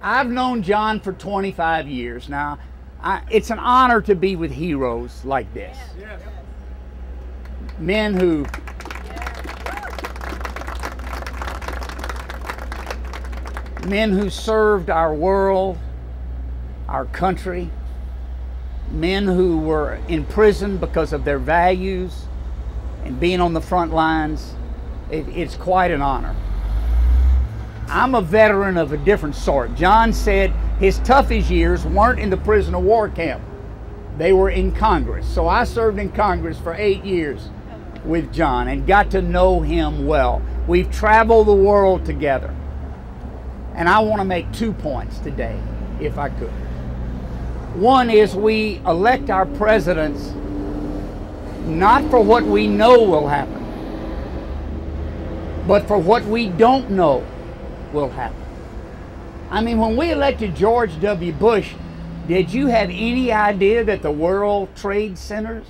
I've known John for 25 years. Now, it's an honor to be with heroes like this. Men who served our world, our country, men who were in prison because of their values and being on the front lines. It's quite an honor. I'm a veteran of a different sort. John said his toughest years weren't in the prisoner of war camp. They were in Congress. So I served in Congress for 8 years with John and got to know him well. We've traveled the world together. And I want to make 2 points today, if I could. One is we elect our presidents not for what we know will happen, but for what we don't know will happen. I mean, when we elected George W. Bush, did you have any idea that the World Trade Centers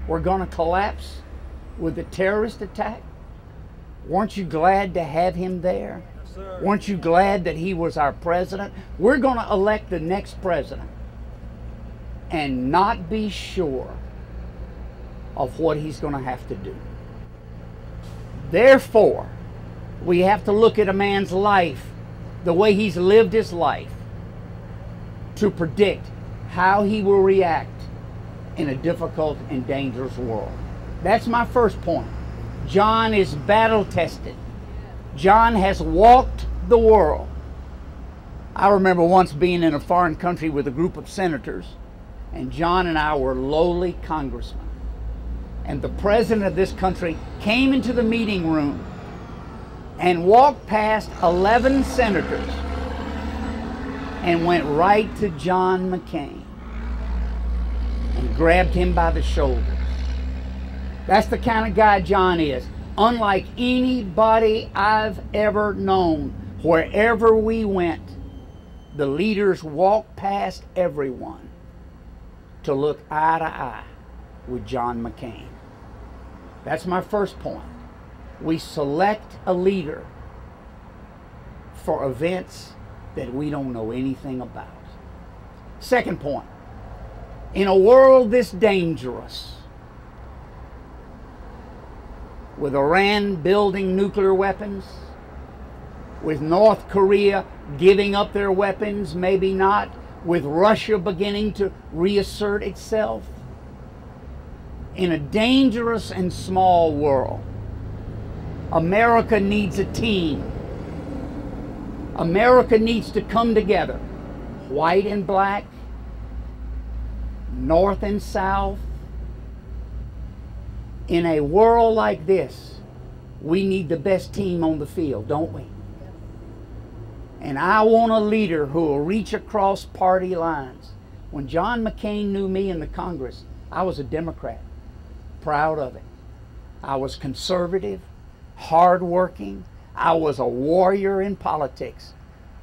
were going to collapse with a terrorist attack? Weren't you glad to have him there? Yes, sir. Weren't you glad that he was our president? We're going to elect the next president and not be sure of what he's going to have to do. Therefore, we have to look at a man's life, the way he's lived his life, to predict how he will react in a difficult and dangerous world. That's my first point. John is battle tested. John has walked the world. I remember once being in a foreign country with a group of senators, and John and I were lowly congressmen. And the president of this country came into the meeting room and walked past 11 senators and went right to John McCain and grabbed him by the shoulders. That's the kind of guy John is. Unlike anybody I've ever known, wherever we went, the leaders walked past everyone to look eye to eye with John McCain. That's my first point. We select a leader for events that we don't know anything about. Second point, in a world this dangerous, with Iran building nuclear weapons, with North Korea giving up their weapons, maybe not, with Russia beginning to reassert itself, in a dangerous and small world, America needs a team. America needs to come together, white and black, north and south. In a world like this, we need the best team on the field, don't we? And I want a leader who will reach across party lines. When John McCain knew me in the Congress, I was a Democrat, proud of it. I was conservative, hardworking. I was a warrior in politics.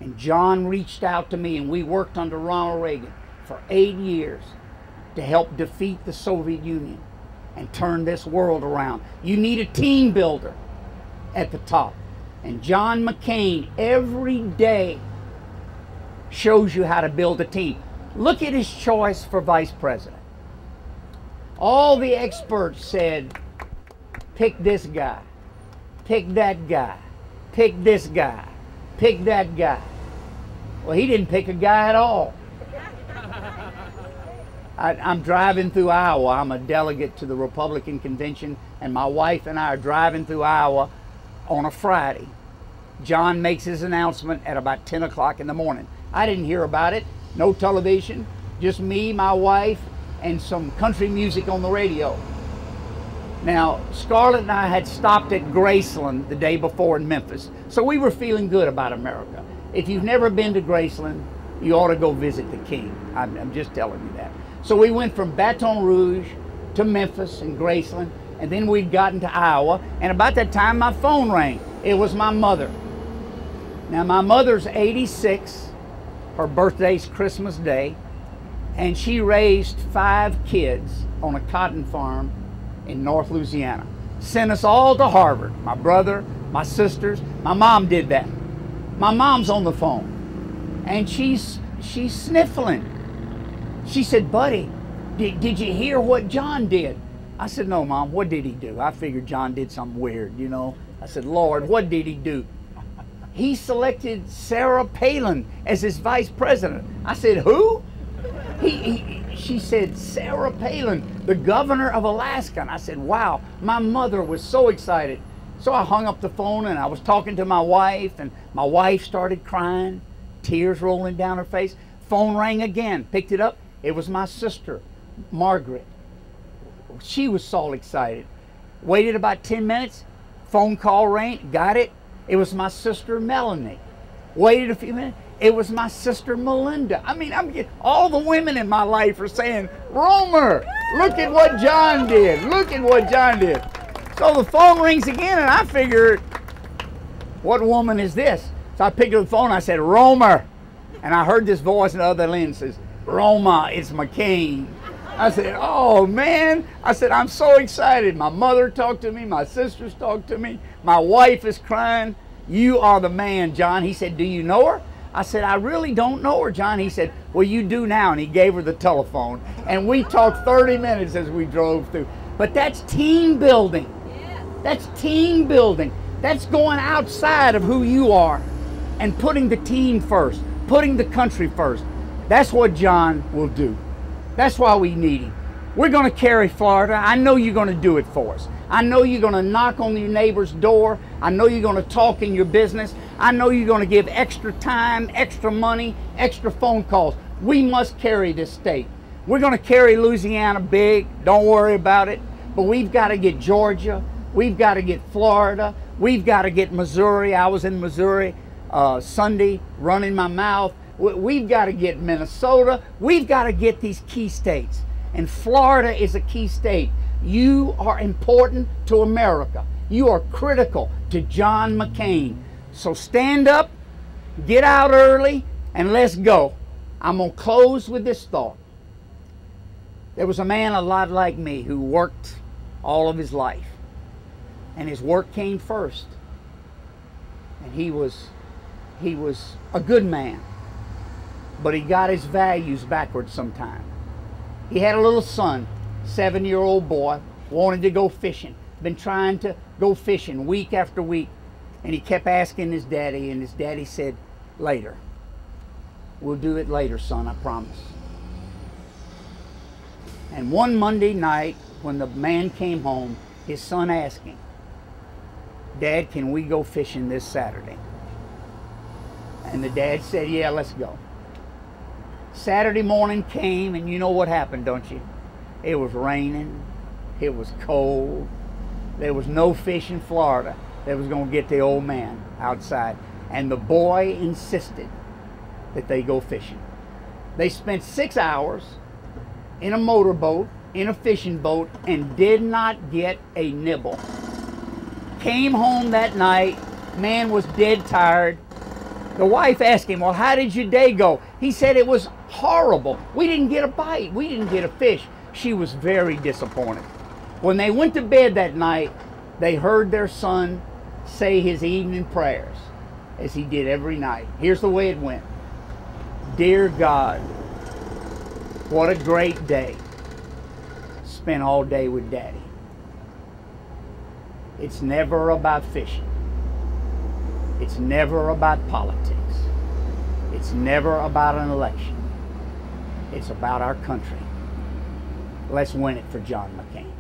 And John reached out to me, and we worked under Ronald Reagan for 8 years to help defeat the Soviet Union and turn this world around. You need a team builder at the top. And John McCain every day shows you how to build a team. Look at his choice for vice president. All the experts said, pick this guy, pick that guy, pick this guy, pick that guy. Well, he didn't pick a guy at all. I'm driving through Iowa. I'm a delegate to the Republican convention, and my wife and I are driving through Iowa on a Friday. John makes his announcement at about 10 o'clock in the morning. I didn't hear about it. No television, just me, my wife, and some country music on the radio. Now, Scarlett and I had stopped at Graceland the day before in Memphis, so we were feeling good about America. If you've never been to Graceland, you ought to go visit the King. I'm just telling you that. So we went from Baton Rouge to Memphis and Graceland, and then we'd gotten to Iowa, and about that time my phone rang. It was my mother. Now, my mother's 86. Her birthday's Christmas Day, and she raised 5 kids on a cotton farm in North Louisiana. Sent us all to Harvard. My brother, my sisters, my mom did that. My mom's on the phone. and she's sniffling. She said, "Buddy, did you hear what John did?" I said, "No, Mom, what did he do?" I figured John did something weird, you know. I said, "Lord, what did he do?" He selected Sarah Palin as his vice president. I said, "Who?" She said, "Sarah Palin, the governor of Alaska." And I said, "Wow." My mother was so excited. So I hung up the phone and I was talking to my wife, and my wife started crying, tears rolling down her face. Phone rang again, picked it up. It was my sister, Margaret. She was so excited. Waited about 10 minutes, phone call rang, got it. It was my sister, Melanie. Waited a few minutes, it was my sister, Melinda. I mean, all the women in my life are saying, "Roemer, look at what John did. Look at what John did." So the phone rings again, and I figured, what woman is this? So I picked up the phone, I said, "Roemer." And I heard this voice in the other end says, "Roma, it's McCain." I said, "Oh man." I said, "I'm so excited." My mother talked to me, my sisters talked to me, my wife is crying. "You are the man, John." He said, "Do you know her?" I said, "I really don't know her, John." He said, "Well, you do now." And he gave her the telephone. And we talked 30 minutes as we drove through. But that's team building. That's team building. That's going outside of who you are and putting the team first, putting the country first. That's what John will do. That's why we need him. We're going to carry Florida. I know you're going to do it for us. I know you're going to knock on your neighbor's door. I know you're going to talk in your business. I know you're going to give extra time, extra money, extra phone calls. We must carry this state. We're going to carry Louisiana big. Don't worry about it. But we've got to get Georgia. We've got to get Florida. We've got to get Missouri. I was in Missouri Sunday running my mouth. We've got to get Minnesota. We've got to get these key states. And Florida is a key state. You are important to America. You are critical to John McCain. So stand up, get out early, and let's go. I'm going to close with this thought. There was a man a lot like me who worked all of his life. And his work came first. And he was a good man. But he got his values backwards sometime. He had a little son, 7-year-old boy, wanted to go fishing. Been trying to go fishing week after week. And he kept asking his daddy, and his daddy said, "Later. We'll do it later, son, I promise." And one Monday night, when the man came home, his son asked him, "Dad, can we go fishing this Saturday?" And the dad said, "Yeah, let's go." Saturday morning came, and you know what happened, don't you? It was raining. It was cold. There was no fish in Florida that was going to get the old man outside. And the boy insisted that they go fishing. They spent 6 hours in a motorboat, in a fishing boat, and did not get a nibble. Came home that night. Man was dead tired. The wife asked him, "Well, how did your day go?" He said, "It was horrible. We didn't get a bite. We didn't get a fish." She was very disappointed. When they went to bed that night, they heard their son say his evening prayers, as he did every night. Here's the way it went. "Dear God, what a great day. Spent all day with Daddy. It's never about fishing. It's never about politics. It's never about an election. It's about our country. Let's win it for John McCain."